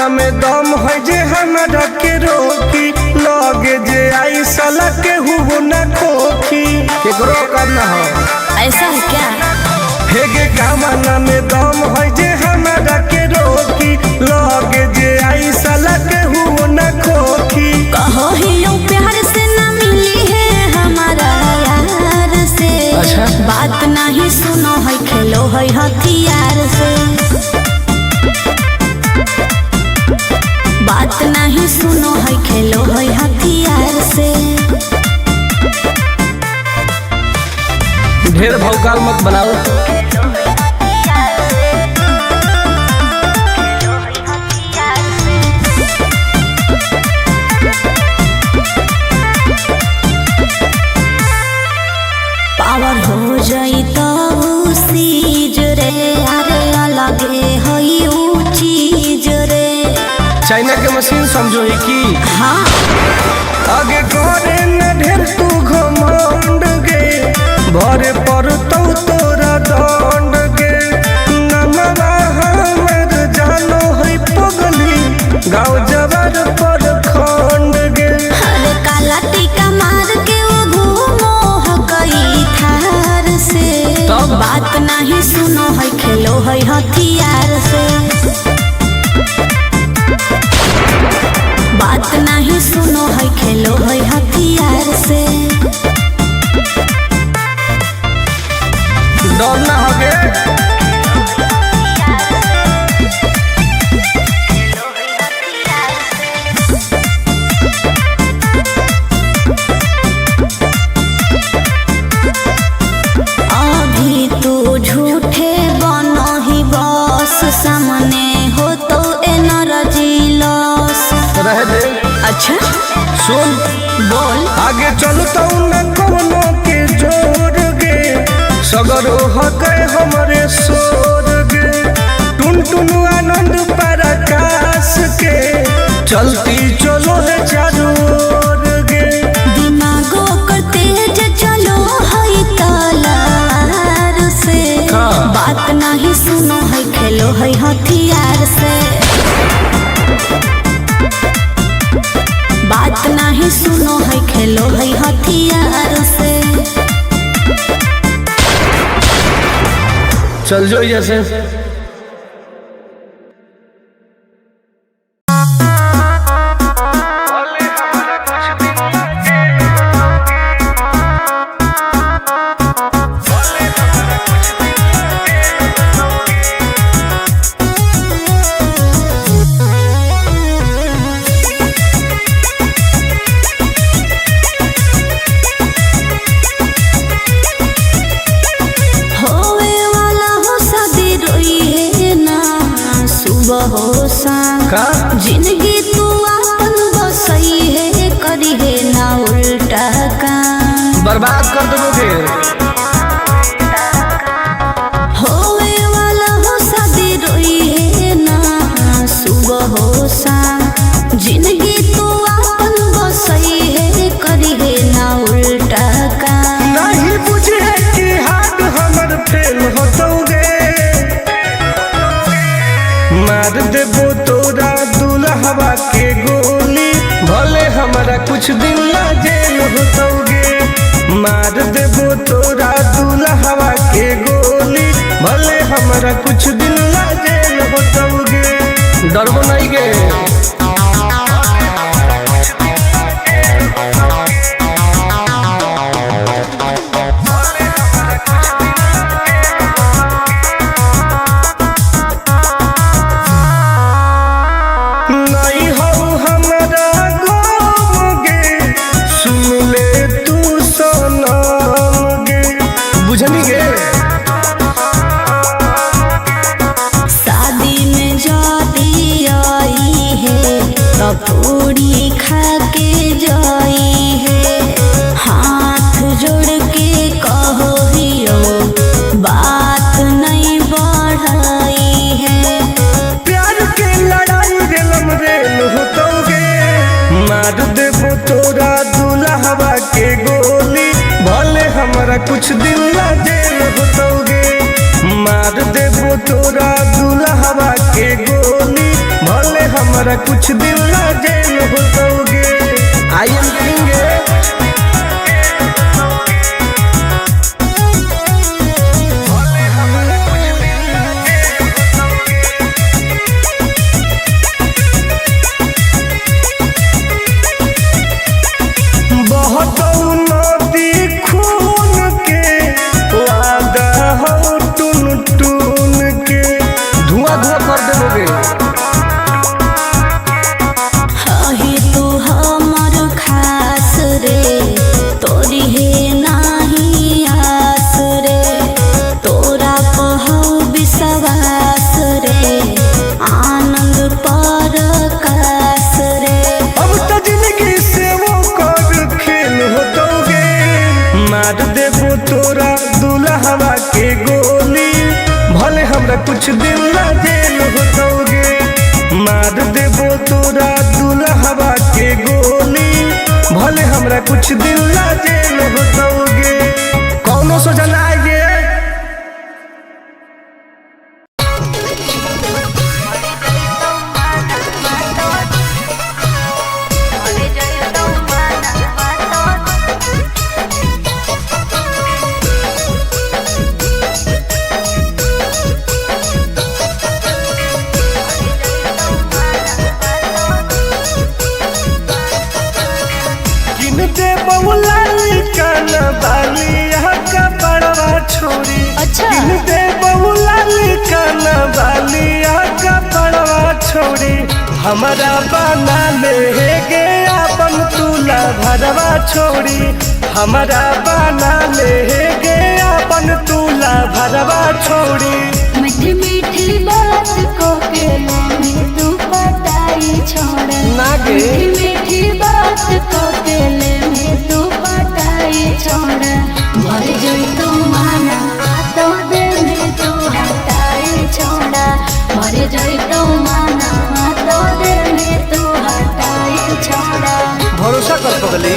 कामना में दम है जे हमरा के रोकी लगे जे आई साला के हुबो न खोखी केकरो करना हो ऐसा है क्या? हेगे कामना में दम है जे हमरा के रोकी लगे जे आई साला के हुबो न खोखी कहो ही प्यार से न मिली है हमारा यार से। अच्छा? बात नहीं सुनो है खेलो है हथियार से। बात नहीं सुनो है खेलो है हथियार से। ढेर भौकाल मत बनाओ। पावर हो जाई तो सीज रे अरे अलगे हई ऊ चीज रे। चाइना के मशीन समझो है कि हाँ आगे करे न ढेर तू घमंड गे भरे पर तोरा दंड गे नमवा हमर जानो है पगली गाँव जबर पर खंड गे अरे काला टीका मार के वो घूमो हकई थार से। तब? बात नहीं सुनो है खेलो है हथियार से। बात नहीं सुनो है खेलो है हथियार से। डर ना होगे अभी तू झूठे बनो ही बस सामने हो तो एनर्जी लॉस। रह दे अच्छा सुन बोल आगे चलता न कोनो के जोर गे सगर हो गए हमारे सोर गे टुन टुन आनंद पराकाश के चलती चलो है चारों ओर गे दिमागो कर तेज चलो है तलार से। हाँ। बात नहीं सुनो है खेलो है हथियार से। बात नहीं सुनो है खेलो है हथियार से। चल जो जैसे होवे वाला हो शादी रोई है ना सुबह हो शाम। का जिंदगी तू अपन बसई है करी है ना उल्टा काम। बर्बाद कर दोगे होवे वाला हो शादी रोई है ना सुबह हो शाम। जिंदगी तू अपन बसई है करी है ना उल्टा काम। नहीं बुझे कि हाथ हमर फेल होतोगे मार देबो तोरा दुल्हवा के गोली भले हमारा कुछ दिन ला जेल होतोगे मार देबो तोरा दुल्हवा के गोली भले हमारा कुछ दिन ला जेल होतोगे डरबो नहीं गे नहीं हो हमरा गम गे सुन ले तू सनम गे बुझनी गे शादी में जाती आई है तो पूरी खा के जाई है। हाथ जोड़ के कहो हियो बात नहीं बढ़ाई है। प्यार के लड़ाई रेलम रेल होतोगे मार देबो तोरा दुल्हवा के गोली भले हमारा कुछ दिन ला जेल होतोगे मार देबो तोरा दुल्हवा के गोली भले हमारा कुछ दिन ना जेल होतोगे। आई एम किंग कुछ दिन ना जेल होतोगे। मार देबो तोरा दुल्हवा के गोली, भले हमरा कुछ दिन ना जेल होतोगे। कौनो सोचा ना आइए। अच्छा दे बहुला लिखाना बालिया का पड़वा छोड़ी, हमारा बना ले गे अपन तुला भरवा छोड़ी, हमारा बना ले गे अपन तुला भरवा छोड़ी। मीठी मीठी बात को के में तू पटाई छोड़ा ना गे। मीठी मीठी बात को के में तू पटाई छोड़ा। मर जोई तू माना तो दे में तू हटाई छोड़ा। मर जोई तू माना तो दे में तू हटाई छोड़ा। भरोसा कर पगली।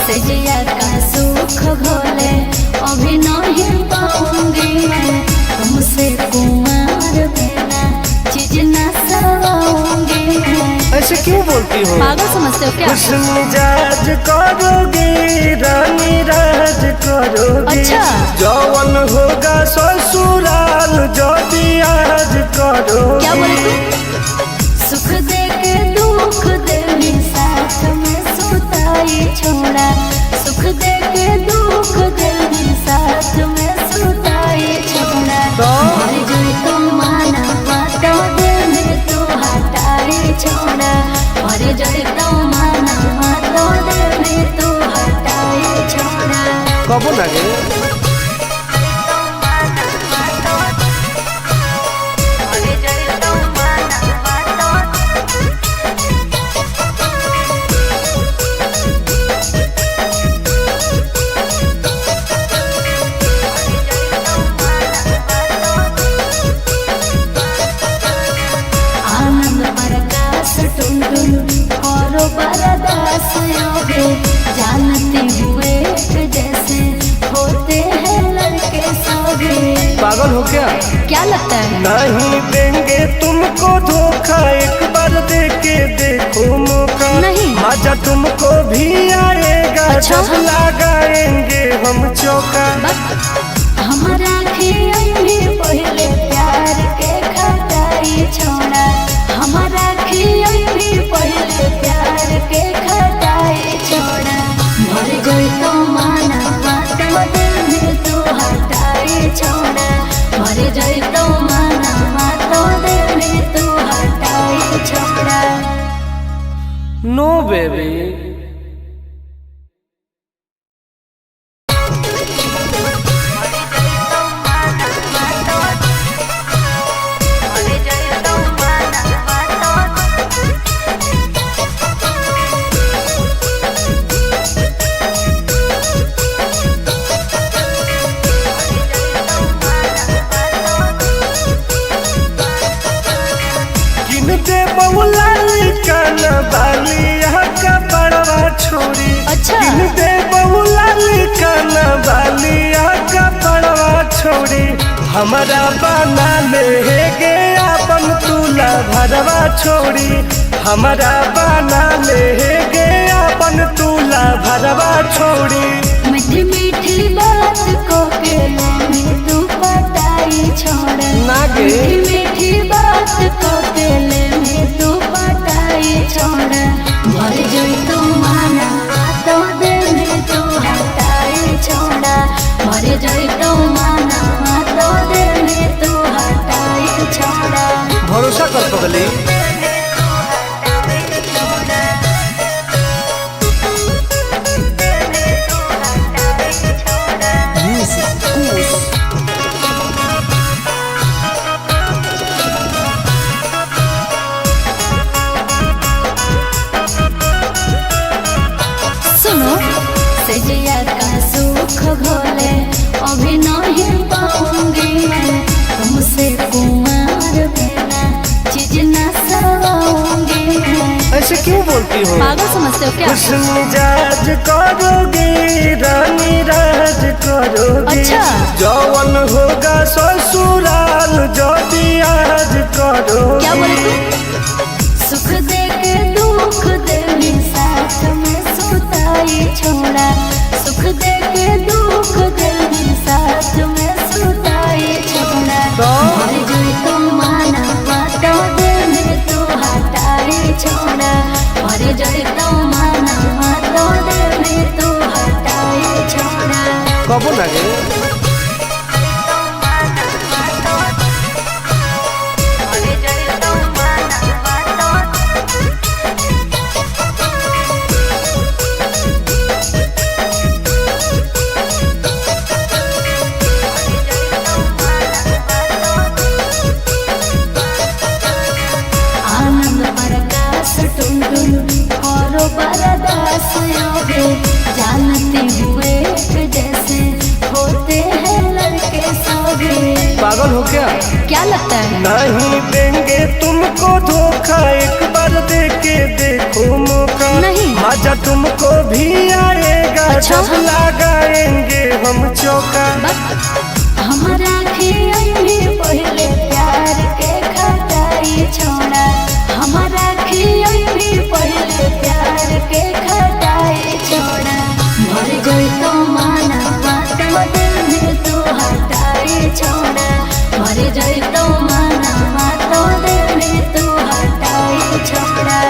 सजिया का सुख भोले अभी नहीं पाऊंगी मैं, तुमसे कुमार बिना चीज न सवाऊंगी मैं। ऐसे क्यों बोलती हो? पागल समझते हो क्या? मिजाज करोगी रानी राज करोगी। अच्छा जौवन होगा ससुराल जो भी आज करोगी। क्या बोले तू? सुख दे के दुख दे साथ में सुताई छोड़ा। सुख दे के दुख दे साथ में सुताई छोड़ा। मर जोई तू माना तो दे में तू हटाई छोड़ा। मर जोई तू माना तो दे में तू हटाई छोड़ा। कबो ना गे। जानते हुए जैसे होते हैं लड़के सभी। पागल हो क्या लगता है? नहीं देंगे तुमको धोखा, एक बार दे के देखो मौका। नहीं मजा तुमको भी आएगा। अच्छा? जब लगाएंगे हम चौका। हमारा भी पहले प्यार के खटाई छोड़ा। हमारा भी पहले प्यार के खटाई छोड़ा। मर गई तो माना तो दिल तू हटाई छोड़ा। मर गई तो माना तो दिल तू हटाई छोड़ा। नो बेबी। हमारा बना ले गे अपन तुला भरवा छोड़ी, हमारा बना ले गे अपन तुला भरवा छोड़ी। मीठी मीठी बात को के में तू पटाई छोड़ा, मीठी मीठी बात को के में तू पटाई छोड़ा। मर जोई तू माना तो दे में तू हटाई छोड़ा, मर जोई तू माना तो दे में तू हटाई छोड़ा। भरोसा कर पगली। सुनो सजिया का सुख भोले अभी नहीं पाऊंगी मैं, तुमसे कुमार बिना चीज न सवाऊंगी मैं। ऐसे क्यों बोलती हो? पागल समझते हो क्या? खुश मिजाज करोगी रानी राज करोगी। अच्छा। जौवन होगा ससुराल जो आज करोगी। क्या बोले तू? सुख दे के दुख दे में साथ में सुताई छोड़ा, सुख दे के दुख दे में साथ में सुताई छोड़ा। मर जोई तू माना तो दे में तू हटाई छोड़ा, मर जोई तू माना तो दे में तू हटाई छोड़ा। कबो ना गे। आनंद प्रकाश टुनटुन करो बरदास योगे, जानते हुए कि जैसे होते हैं लड़के सौगे। पागल हो क्या लगता है? नहीं देंगे तुमको धोखा, एक बार दे के देखो मौका। नहीं। मजा तुमको भी आएगा। अच्छा। जब लगाएंगे हम चौका। हमारा खियाई पहले प्यार के खटाई छोड़ा, हमारा खियाई पहले प्यार के खटाई छोड़ा। मर गई तो माना तो दिल में तू हटाई छोड़ा, मर गई तो माना तो दिल में तू हटाई छोड़ा।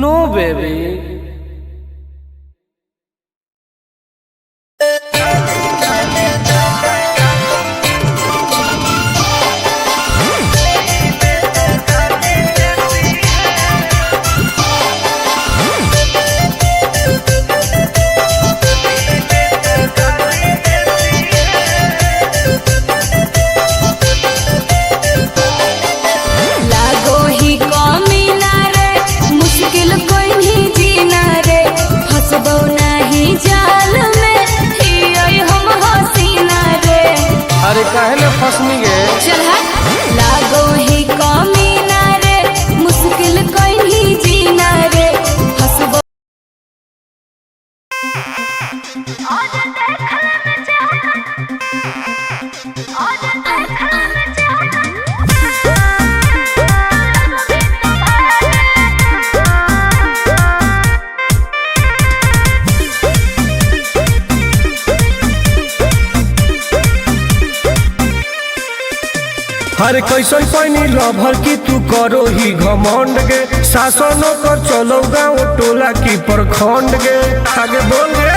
नो बेबी। लागो ही कमी ना रे, मुश्किल कोई नहीं जीना रे, फंसबो नहीं जाल में, हियोई हम हसीना रे। अरे काहे ना फंसनी गे। चल हट। लागो ही कमी ना रे, मुश्किल कोई नहीं जीना रे, फंसबो। हर कैसन पैनी लभर की तू करो ही घमंड गे, शासनों कर चलो गाँव टोला की प्रखंड गे। आगे बोल गे।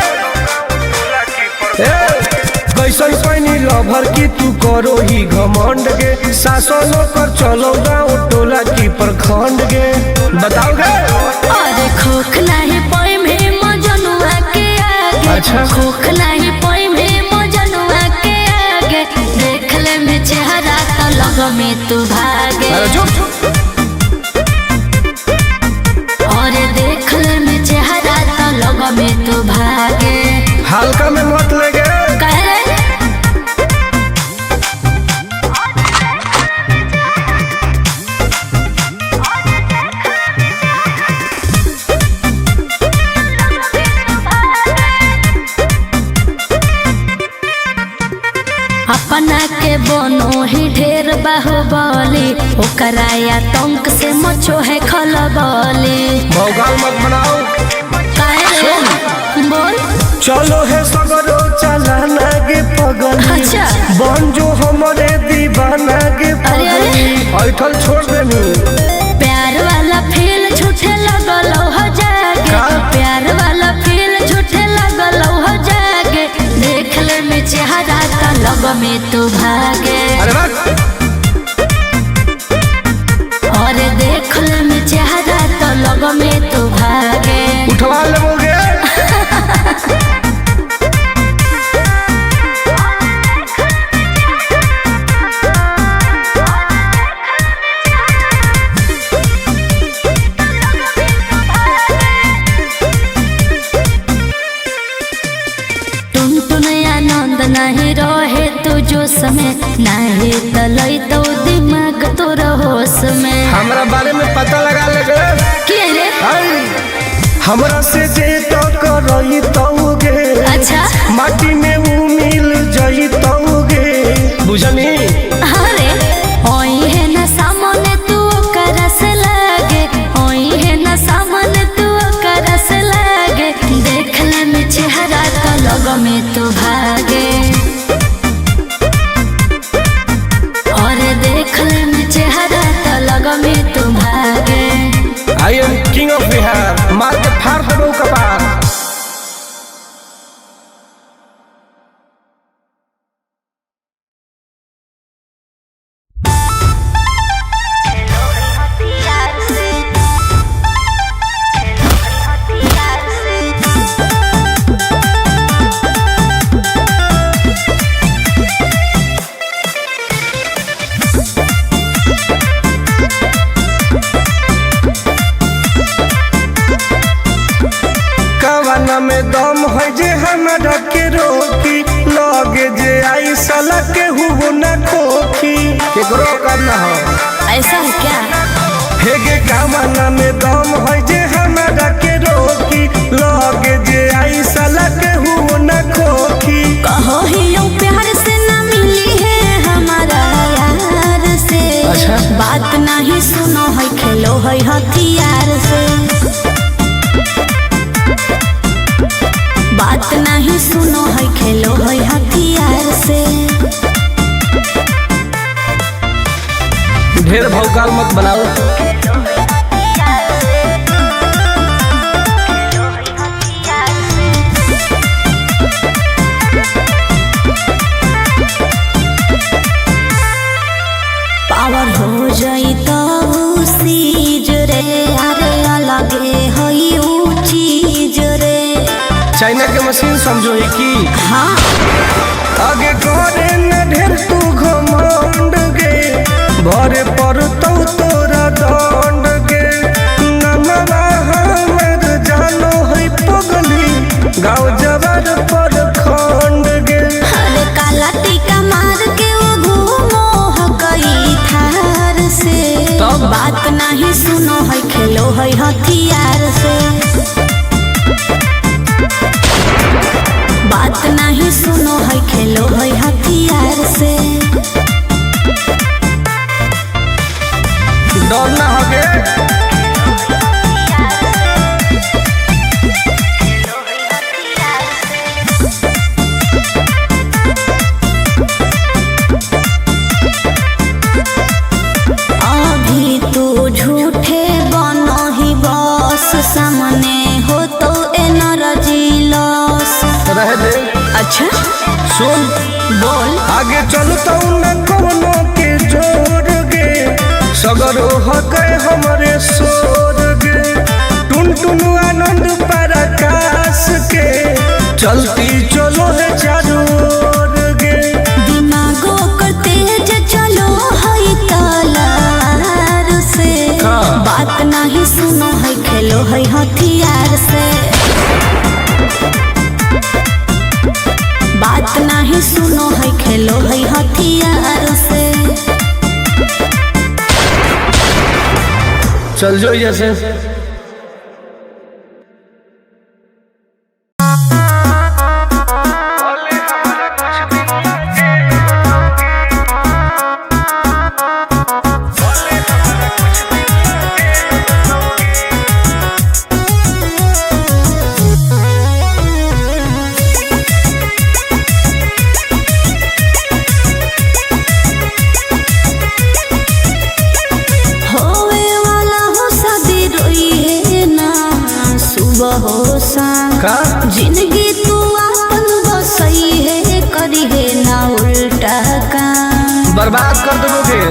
कैसन पैनी लभर की तू करो ही घमंड गे, शासनों कर चलो गाँव टोला की प्रखंड गे। बताओ गे। अरे खोख नहीं पाई में मजनुआ के आगे, अच्छा। खोख नहीं पाई में मजनुआ के आगे, देख ले में चेहरा तो लग में तू भागे। अरे जो और देख ले में चेहरा तो लग में तू भागे। हल्का में मत लगे। कह रे अपना बाहुबली ओकरा आतंक से मचो है खलबली। भौकाल मत बनाओ। बोल चलो है सगरो चलाना गे पगली। अच्छा बन जो हमारे दीवाना गे पगली। ऐठल छोड़ देनी। प्यार वाला फील झूठे लगल हो जागे। प्यार वाला फील झूठे लगल हो जागे। देख ले में चेहरा का लग में तू भागे। और देख ले में चेहरा तो लग में तू भागे। उठवा लोगे। नहीं रहे तो जो समय नहीं तलई तो दिमाग तो होश में। हमरा बारे में पता लगा लगे के रे हमरा से जे तो करई तौगे। अच्छा माटी में उ मिल जई तौगे बुझनी। अरे ओई है ना सामने तू करस लागे। ओई है ना सामने तू करस लागे। देख ले में चेहरा तो लग में तू भागे। I am king of Bihar. मार के फाड़ दो कपार। में दम है जे हमरा के रोकी। लगे जे आई साला के हुबो न खोखी। केकरो करना हो ऐसा है क्या? हेगे कामना में दम है जे हमरा के रोकी। लगे जे आई साला के हुबो न खोखी। कहो ही यूं प्यार से ना मिली है हमारा यार से। अच्छा बात नहीं सुनो है खेलो है हथियार से। बात नहीं सुनो है खेलो है हथियार से। ढेर भौकाल मत बनाओ। पावर हो जाई तो सीज रे। अरे अलगे हई ऊ चीज रे। चाइना के मशीन समझो है की। हाँ आगे करे न ढेर तू घमंड गे। भरे पर तो तोरा दंड गे। नमवा हमर जानो है पगली। गाँव जबर पर खंड गे। अरे काला टीका मार के वो घूमो हकई थार से। तो बात नहीं सुनो है खेलो है हथियार से। बात नहीं सुनो है खेलो है हथियार से। डरना होगे। अभी तू झूठे बनो ही बस। सामने हो तो एनर्जी लॉस रह दे। अच्छा सुन बोल आगे चलता न कोनो के जोर गे। सगरो हके हमरे सोर गे। टुन टुन आनंद प्रकाश के। चलती चलो है चारों ओर गे। दिमागो कर तेज चलो है तलार से। बात नहीं सुनो है खेलो है हथियार से। बात नहीं सुनो है खेलो है हथियार से। चल जो जैसे हो शाम का जिंदगी तू अपन बसई है करी है ना उल्टा काम बर्बाद कर दोगे।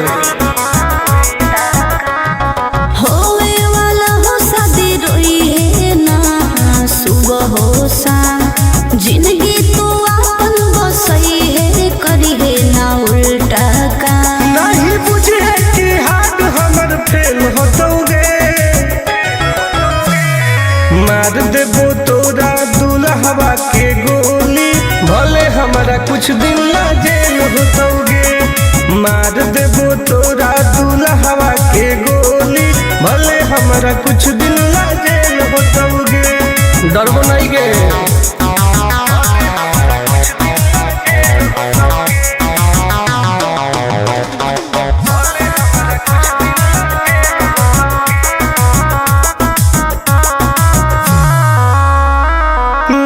होवे वाला हो शादी रोई है ना सुबह हो शाम जिंदगी तू अपन बसई है करी है ना उल्टा काम नहीं बुझे कि हाथ हमर फेल होतोगे मार देबो तोरा दुल्हवा के गोली भले हमारा कुछ दिन ला जेल होतोगे मार देबो तोरा दुल्हवा के गोली भले हमारा कुछ दिन ला जेल होतोगे डरबो नहीं गे।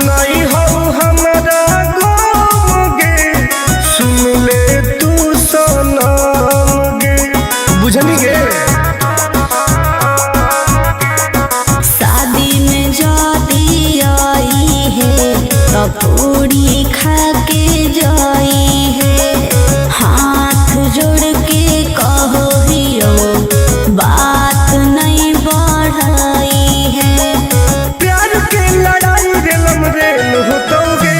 नहीं हो हमारा गम गे सुन ले तू सनम गे बुझनी गे। शादी में जाती आई है तो पूरी खा के जाई है हाथ जोड़ के कहो हियो बात नहीं बढ़ाई है प्यार के लड़ाई रेलम रेल होतोगे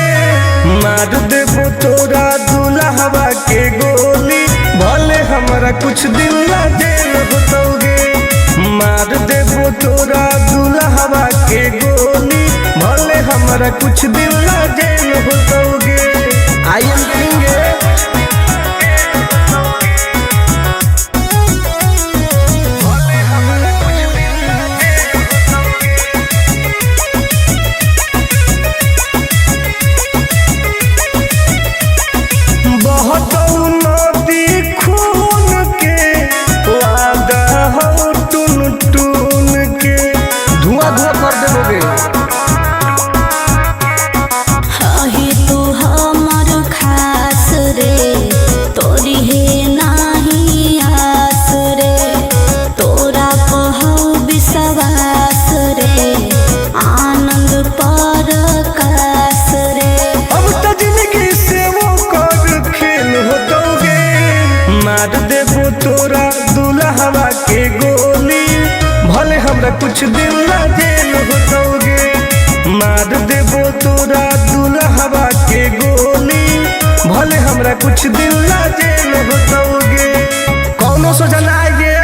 मार देबो तोरा दुल्हवा के गोली भले हमारा कुछ दिन ला जेल होतोगे मार देबो तोरा दुल्हवा के गोली भले हमारा कुछ दिन ला जेल होतोगे। आई एम करेंगे बहुत नदी खून के वादा हो टून टून के धुआं धुआं कर देबोगे। ही तू हमर खास रे तोरी है नाही आस रे तोरा कहू विश्वास रे आनंद पर कास रे अब तो जिंदगी से वो कर खेल होतोगे मार देबो तोरा दुल्हवा के गोली भले हमरा कुछ दिन ला जेल होतोगे मार देबो तोरा दुल्हवा के गोली भले हमरा कुछ दिन ला जेल होतोगे कौनो सोचना आएगे।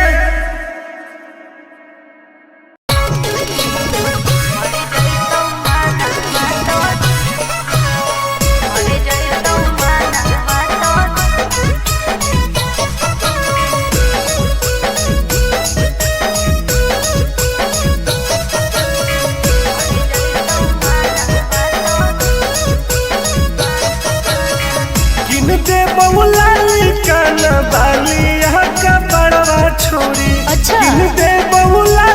किन दे बहुला काना बाली यहाँ का बड़वा छोड़ी अच्छा। किन दे बहुला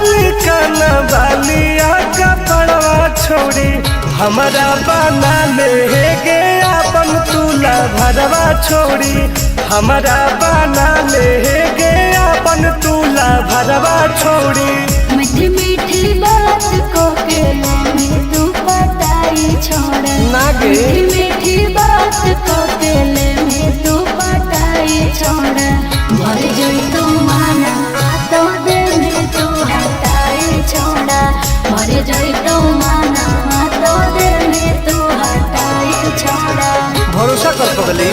काना बाली यहाँ का बड़वा छोड़ी हमारा बना ले गे अपन तुला भरवा छोड़ी हमारा बना ले गे अपन तुला भरवा छोड़ी मीठी मीठी बात को के में तू पटाई छोड़ नागे। मीठी मीठी बात को के में तू पटाई छोड़ मर जोई तू माना तो दे में तू हटाई छोड़ा मर जोई तू माना तो दे में तू हटाई छोड़ा भरोसा कर पगली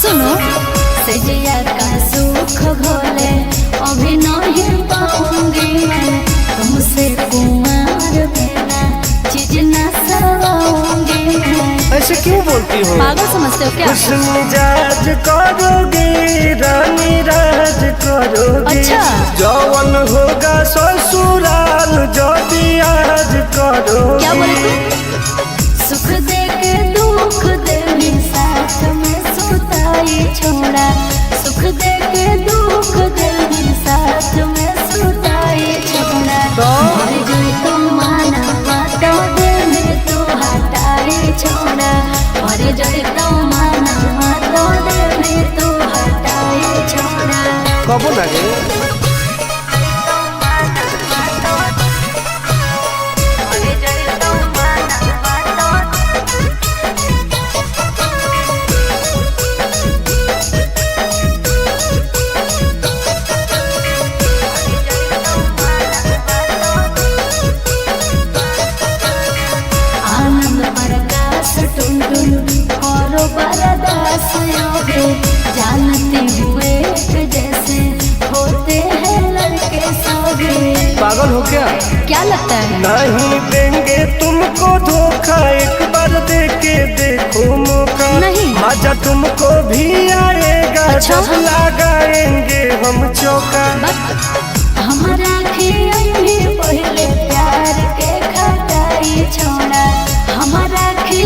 सुनो सजिया का सुख घोले अभी नहीं पाऊंगी मैं तुमसे कुमार बिना चीज न सवाऊंगी मैं ऐसे क्यों बोलती हो पागल समझते हो क्या हुस्न मिजाज करोगी रानी राज करोगी अच्छा। जौवन होगा ससुराल जो भी आज करोगी क्या बोले तुम सुख दे के दुख दे मेरे साथ में सुताई छोड़ा सुख दे के दुख दे मेरे साथ में कबो लगे जानते हुए जैसे होते हैं लड़के सभी। पागल हो क्या? क्या लगता है? नहीं देंगे तुमको धोखा, एक बार दे के देखो मौका। नहीं। मजा तुमको भी आएगा। अच्छा? जब लगाएंगे हम चौका। हमारा भी पहले प्यार के खटाई छोड़ा। हमारा भी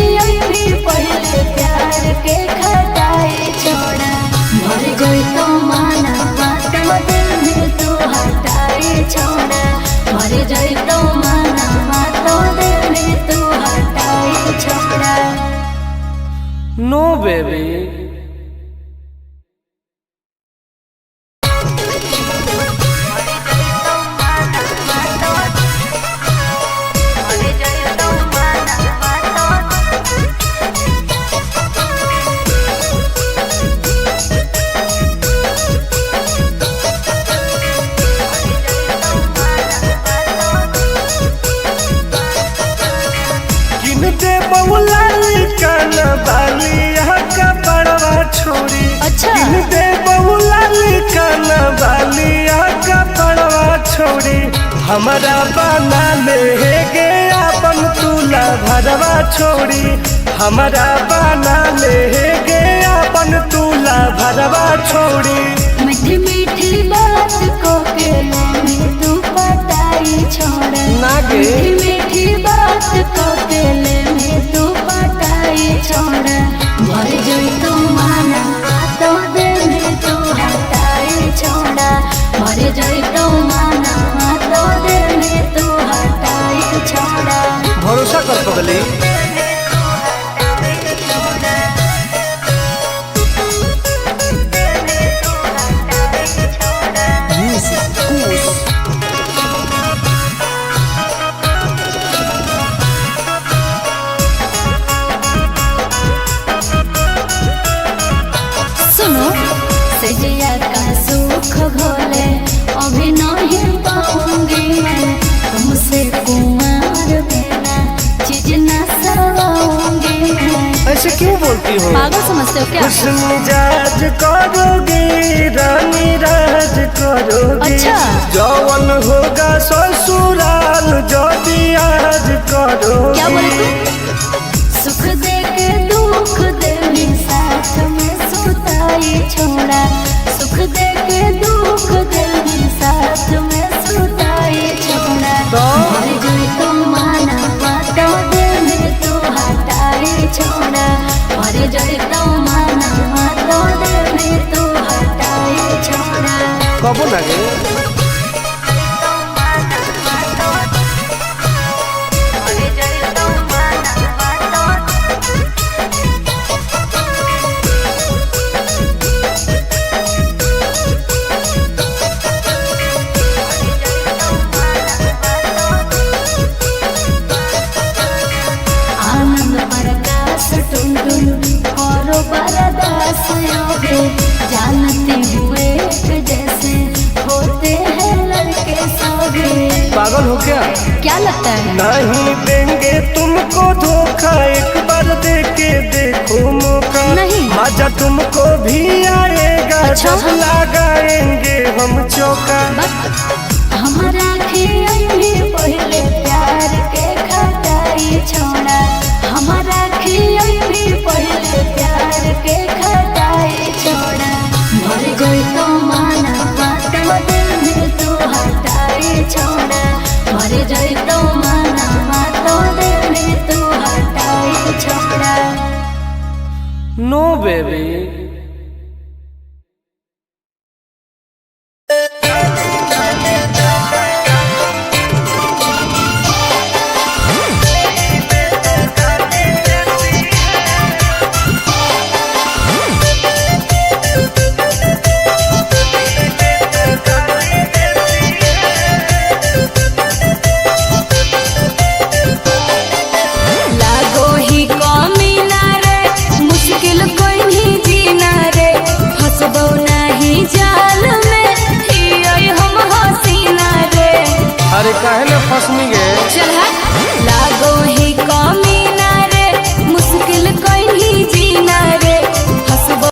पहले प्यार के खटाई छोड़ा। मर गई तो माना बात दिल में तू हटाई छोड़ा। मर गई तो माना बात दिल में तू हटाई छोड़ा। नो बेबी। अच्छा। दे बहुला लिखाना बालिया का पड़वा छोड़ी। हमारा बना ले गे अपन तुला भरवा छोड़ी। हमारा बना ले गे अपन तुला भरवा छोड़ी। मीठी मीठी बात को के में तू पटाई छोड़ा। नागे। मीठी मीठी बात को के में तू पटाई छोड़ा। मर गई तो माना तो दिल में तू हटाई छोड़ा। मर गई तो माना तो दिल में तू हटाई छोड़ा। भरोसा कर पगली। सजिया का सुख घोले अभी नहीं पाऊंगी मैं। तुमसे कुमार बिना चीज न सवाऊंगी मैं। ऐसे क्यों बोलती हो? पागल समझते हो क्या? खुश मिजाज करोगी, रानी राज करोगी। अच्छा। जौवन होगा ससुराल जो आज करोगी। क्या बोले तू? सुख दे के दुख दे साथ में सुताई छोड़ा। सुख दे के दुख दे साथ में सुताई छोड़ा। मर गई तो माना बातों दिल में तू हटाई छोड़ा। मर गई तो माना बातों दिल में तू हटाई छोड़ा। कबो लगे जानते हुए जैसे होते हैं लड़के सभी। पागल हो क्या? क्या लगता है? नहीं देंगे तुमको धोखा, एक बार दे के देखो मौका। नहीं। मजा तुमको भी आएगा। अच्छा? जब लगाएंगे हम चौका। हमारा भी पहले प्यार के खटाई छोड़ा। हमारा भी पहले प्यार के खटाई छोड़ा। मर गई तो माना बात दिल में तू हटाई छोड़ा। मर गई तो माना बात दिल में तू हटाई छोड़ा। नो बेबी।